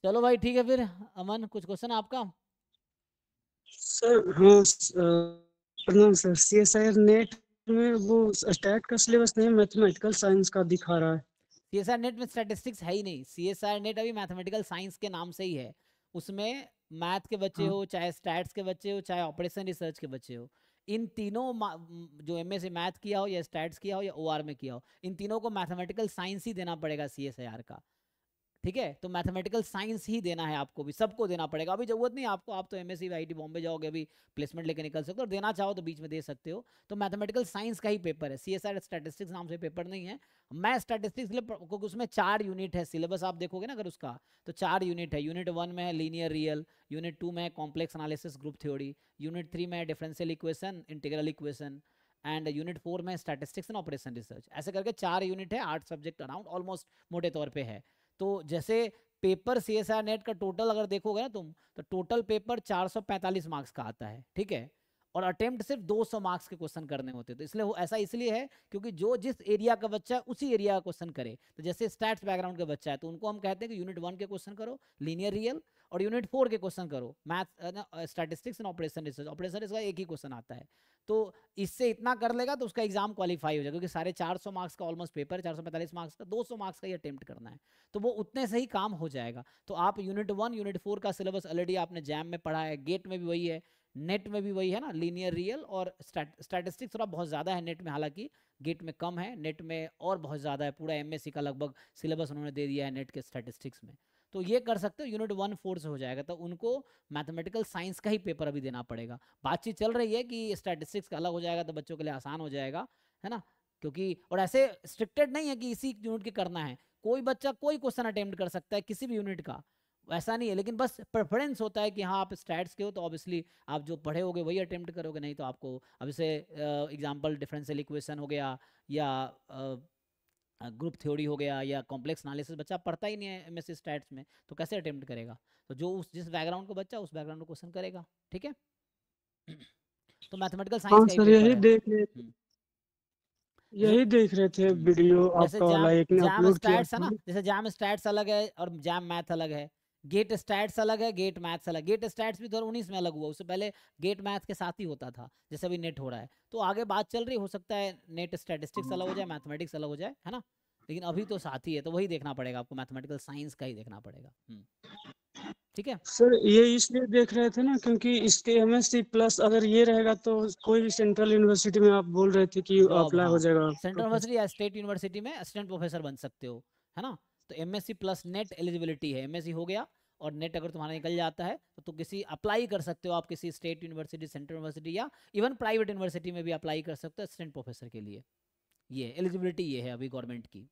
चलो भाई ठीक है फिर। अमन कुछ क्वेश्चन आपका? सर हाँ प्रणाम सर। CSIR नेट में वो स्टैट का सिलेबस नहीं, मैथमेटिकल साइंस का दिखा रहा है। सीएसआर नेट में स्टैटिस्टिक्स है ही नहीं। सीएसआर नेट अभी मैथमेटिकल साइंस के नाम से ही है। उसमें मैथ के बच्चे हाँ हो, चाहे स्टैट्स के बच्चे हो, चाहे ऑपरेशन रिसर्च के बच्चे हो, इन तीनों जो एमएससी मैथ किया हो या स्टैट्स किया हो या ओआर में किया हो, इन तीनों को मैथमेटिकल साइंस ही देना पड़ेगा सीएसआर का। ठीक है, तो मैथमेटिकल साइंस ही देना है आपको भी, सबको देना पड़ेगा। अभी जरूरत नहीं आपको, आप तो एमएससी आईटी बॉम्बे जाओगे, अभी प्लेसमेंट लेके निकल सकते हो, और देना चाहो तो बीच में दे सकते हो। तो मैथमेटिकल साइंस का ही पेपर है, सीएसआर स्टैटिस्टिक्स नाम से पेपर नहीं है। मैं स्टैटिस्टिक्स क्योंकि उसमें 4 यूनिट है, सिलेबस आप देखोगे ना अगर उसका, तो 4 यूनिट है। यूनिट 1 में है लीनियर रियल, यूनिट 2 में है complex analysis group theory, unit 3 में है differential equation integral equation, and unit 4 में स्टैटिस्टिक्स एंड ऑपरेशन रिसर्च। ऐसे करके 4 यूनिट है, 8 सब्जेक्ट अराउंड ऑलमोस्ट मोटे तौर पे है। तो जैसे पेपर सीएसआर नेट का टोटल अगर देखोगे ना तुम, तो टोटल पेपर 445 मार्क्स का आता है, ठीक है। और अटेम्प्ट सिर्फ 200 मार्क्स के क्वेश्चन करने होते हैं। तो इसलिए ऐसा इसलिए है क्योंकि जो जिस एरिया का बच्चा है उसी एरिया का क्वेश्चन करे। तो जैसे स्टैट्स बैकग्राउंड का बच्चा है तो उनको हम कहते हैं कि यूनिट 1 के क्वेश्चन करो लीनियर रियल, और यूनिट 4 के क्वेश्चन करो math statistics and operation research. Operation research का एक ही क्वेश्चन आता है। तो इससे इतना कर लेगा तो उसका एग्जाम क्वालिफाई हो जाएगा, क्योंकि साढ़े 400 मार्क्स का ऑलमोस्ट पेपर है, 445 मार्क्स का, 200 मार्क्स का ही अटेम्प्ट करना है। तो वो उतने से ही काम हो जाएगा। तो आप यूनिट 1 यूनिट 4 का सिलेबस ऑलरेडी आपने जैम में पढ़ा है, गेट में भी वही है, नेट में भी वही है ना, लीनियर रियल और स्टैटिस्टिक्स थोड़ा बहुत ज़्यादा है नेट में, हालांकि गेट में कम है, नेट में और बहुत ज़्यादा है। पूरा एमएससी का लगभग सिलेबस उन्होंने दे दिया है नेट के स्टैटिस्टिक्स में। तो ये कर सकते हो, यूनिट 1 4 से हो जाएगा। तो उनको मैथमेटिकल साइंस का ही पेपर अभी देना पड़ेगा। बातचीत चल रही है कि स्टैटिस्टिक्स का अलग हो जाएगा तो बच्चों के लिए आसान हो जाएगा, है ना। क्योंकि और ऐसे स्ट्रिक्टेड नहीं है कि इसी यूनिट के करना है, कोई बच्चा कोई क्वेश्चन अटेम्प्ट कर सकता है किसी भी यूनिट का, ऐसा नहीं है। लेकिन बस प्रेफरेंस होता है कि हाँ आप स्टैट्स के हो तो ऑब्वियसली आप जो पढ़े होगे वही अटेम्प्ट करोगे, नहीं तो आपको अब जैसे एग्जांपल डिफरेंशियल इक्वेशन हो गया, या ग्रुप थ्योरी हो गया, या कॉम्प्लेक्स एनालिसिस बच्चा पढ़ता ही नहीं है एमएससी स्टैट्स में, तो कैसे अटेम्प्ट करेगा। तो जो उस जिस बैकग्राउंड को बच्चा उस बैकग्राउंड को क्वेश्चन करेगा, ठीक है। तो मैथमेटिकल साइंस हाँ का ही सर, पेपर यही है। देख रहे थे। जैसे यही देख रहे थे वीडियो जैसे आपका वाला, जैम एक ने जैम अपलोड किया स्टैट्स है ना, था। जैसे जैम स्टैट्स अलग है और जैम मैथ अलग है, गेट स्टैट्स अलग है, गेट मैथ्स अलग। गेट स्टैट्स भी 2019 में अलग हुआ, उससे पहले गेट मैथ के साथ ही होता था, जैसे अभी नेट हो रहा है। तो आगे बात चल रही, हो सकता है नेट स्टैटिस्टिक्स अलग हो जाए, मैथमेटिक्स अलग हो जाए, है ना। लेकिन अभी तो साथ ही है, तो वही देखना पड़ेगा आपको, मैथमेटिकल साइंस का ही देखना पड़ेगा। ठीक है। सर ये इसलिए देख रहे थे ना, क्योंकि इसके MSc प्लस अगर ये रहेगा तो कोई भी सेंट्रल यूनिवर्सिटी में आप बोल रहे थे कि जॉब, अप्लाई हो हाँ, जाएगा सेंट्रल प्रोफेसर। यूनिवर्सिटी या स्टेट यूनिवर्सिटी में असिस्टेंट प्रोफेसर बन सकते हो, है ना। तो एमएससी प्लस नेट एलिजिबिलिटी है, एमएससी हो गया और नेट अगर तुम्हारा निकल जाता है तो किसी अप्लाई कर सकते हो आप किसी स्टेट यूनिवर्सिटी, सेंट्रल यूनिवर्सिटी, या इवन प्राइवेट यूनिवर्सिटी में भी अप्लाई कर सकते हो असिस्टेंट प्रोफेसर के लिए। ये एलिजिबिलिटी ये है अभी गवर्नमेंट की।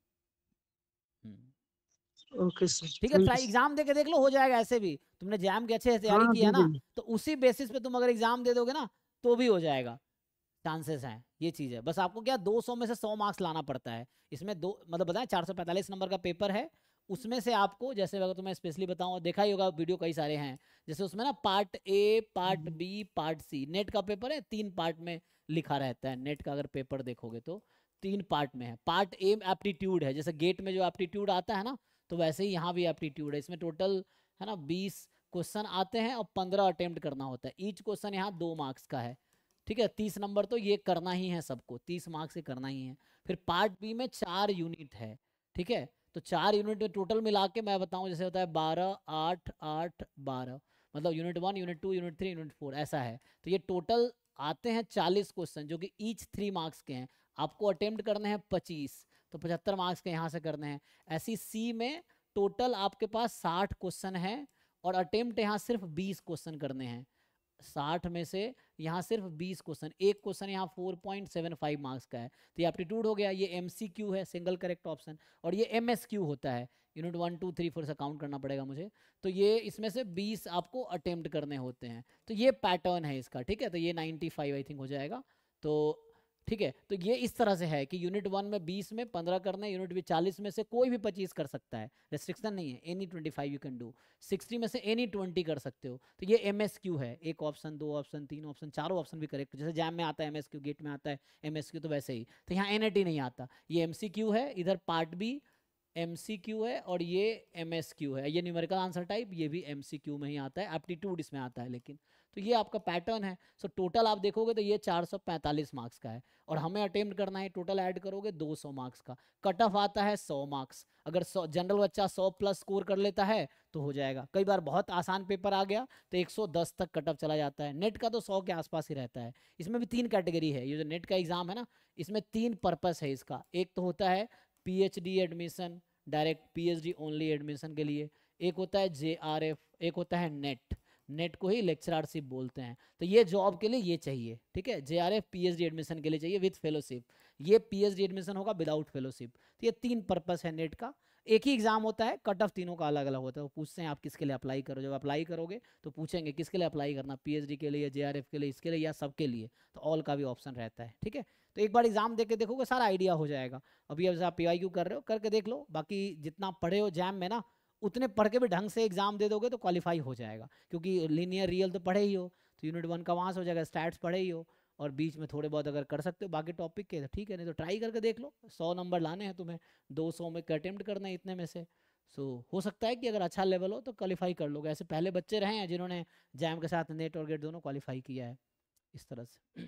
ओके सर, ठीक है, थैंक ट्राई यू। एग्जाम दे के देख लो, हो जाएगा। ऐसे भी तुमने जैम की अच्छे से तैयारी हाँ की है दे ना, देंगे। तो उसी बेसिस पे तुम अगर एग्जाम दे दोगे ना तो भी हो जाएगा, चांसेस हैं। ये चीज़ है, बस आपको क्या 200 में से 100 मार्क्स लाना पड़ता है। इसमें दो मतलब बताएं 445 नंबर का पेपर है, उसमें से आपको जैसे अगर तुम्हें स्पेशली बताऊं, देखा ही होगा वीडियो कई सारे हैं, जैसे उसमें ना part A, part B, part C, NET का पेपर है 3 पार्ट में लिखा रहता है। नेट का अगर पेपर देखोगे तो 3 पार्ट में है। पार्ट ए एप्टीट्यूड है, जैसे गेट में जो एप्टीट्यूड आता है ना, तो वैसे ही यहाँ भी एप्टीट्यूड है। इसमें टोटल है ना 20 क्वेश्चन आते हैं और 15 अटेम्प्ट करना होता है। ईच क्वेश्चन यहाँ 2 मार्क्स का है, ठीक है। 30 नंबर तो ये करना ही है सबको, 30 मार्क्स से करना ही है। फिर पार्ट बी में 4 यूनिट है, ठीक है। तो 4 यूनिट में टोटल मिला के मैं बताऊं, जैसे होता है 12 8 8 12, मतलब यूनिट 1 यूनिट 2 यूनिट 3 यूनिट 4 ऐसा है। तो ये टोटल आते हैं 40 क्वेश्चन, जो कि ईच 3 मार्क्स के हैं। आपको अटेम्प्ट करने हैं 25, तो 75 मार्क्स के यहाँ से करने हैं। ऐसी सी में टोटल आपके पास 60 क्वेश्चन है और अटेम्प्ट यहाँ सिर्फ 20 क्वेश्चन करने हैं। 60 में से यहाँ सिर्फ 20 क्वेश्चन, एक क्वेश्चन यहाँ 4.75 मार्क्स का है। तो ये एप्टीट्यूड हो गया, ये MCQ है, सिंगल करेक्ट ऑप्शन, और ये MSQ होता है, यूनिट 1 2 3 4 से काउंट करना पड़ेगा मुझे। तो ये इसमें से 20 आपको अटेम्प्ट करने होते हैं। तो ये पैटर्न है इसका, ठीक है। तो ये 95 आई थिंक हो जाएगा। तो ठीक है, तो ये इस तरह से है कि यूनिट 1 में 20 में 15 करने, यूनिट भी 40 में से कोई भी 25 कर सकता है, रेस्ट्रिक्शन नहीं है, एनी 25 यू कैन डू। 60 में से एनी 20 कर सकते हो। तो ये MSQ है, एक ऑप्शन, 2 ऑप्शन, 3 ऑप्शन, चारों ऑप्शन भी करेक्ट। जैसे जैम में आता है MSQ, गेट में आता है MSQ, तो वैसे ही। तो यहाँ NAT नहीं आता, ये MCQ है। इधर पार्ट बी MCQ है और ये MSQ है, ये न्यूमेरिकल आंसर टाइप, ये भी MCQ में ही आता है, एप्टीट्यूड इसमें आता है लेकिन। तो ये आपका पैटर्न है। सो टोटल आप देखोगे तो ये 445 मार्क्स का है, और हमें अटेम्प्ट करना है, टोटल ऐड करोगे 200 मार्क्स का। कट ऑफ आता है 100 मार्क्स। अगर जनरल बच्चा 100 प्लस स्कोर कर लेता है तो हो जाएगा। कई बार बहुत आसान पेपर आ गया तो 110 तक कट ऑफ चला जाता है। नेट का तो 100 के आसपास ही रहता है। इसमें भी 3 कैटेगरी है, ये जो नेट का एग्जाम है ना, इसमें 3 पर्पस है इसका। एक तो होता है PhD admission, direct PhD only admission के लिए। एक होता है JRF, एक होता है नेट। नेट को ही लेक्चररशिप बोलते हैं। तो ये जॉब के लिए ये चाहिए, ठीक है। JRF PhD एडमिशन के लिए चाहिए विद फेलोशिप, ये PhD एडमिशन होगा विदाउट फेलोशिप। तो ये 3 पर्पस है नेट का। एक ही एग्जाम होता है, कट ऑफ तीनों का अलग अलग होता है। वो पूछते हैं आप किसके लिए अप्लाई करो, जब अप्लाई करोगे तो पूछेंगे किसके लिए अप्लाई करना, PhD के लिए, JRF के लिए, इसके लिए या सबके लिए। तो ऑल का भी ऑप्शन रहता है, ठीक है। तो एक बार एग्जाम दे के देखोगे सारा आइडिया हो जाएगा। अभी अब आप PYQ कर रहे हो, करके देख लो। बाकी जितना पढ़े हो जैम में ना, उतने पढ़ के भी ढंग से एग्जाम दे दोगे तो क्वालिफाई हो जाएगा, क्योंकि लीनियर रियल तो पढ़े ही हो, तो यूनिट 1 का वहाँ से हो जाएगा, स्टैट्स पढ़े ही हो, और बीच में थोड़े बहुत अगर कर सकते हो बाकी टॉपिक के तो ठीक है, नहीं तो ट्राई करके देख लो। 100 नंबर लाने हैं तुम्हें, 200 में अटेम्प्ट करना है इतने में से। सो हो सकता है कि अगर अच्छा लेवल हो तो क्वालिफाई कर लोगे। ऐसे पहले बच्चे रहे हैं जिन्होंने जैम के साथ नेट और गेट दोनों क्वालिफाई किया है इस तरह से।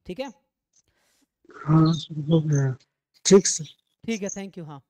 ठीक है, हाँ सर, हो गया। ठीक सर। ठीक है, थैंक यू। हाँ।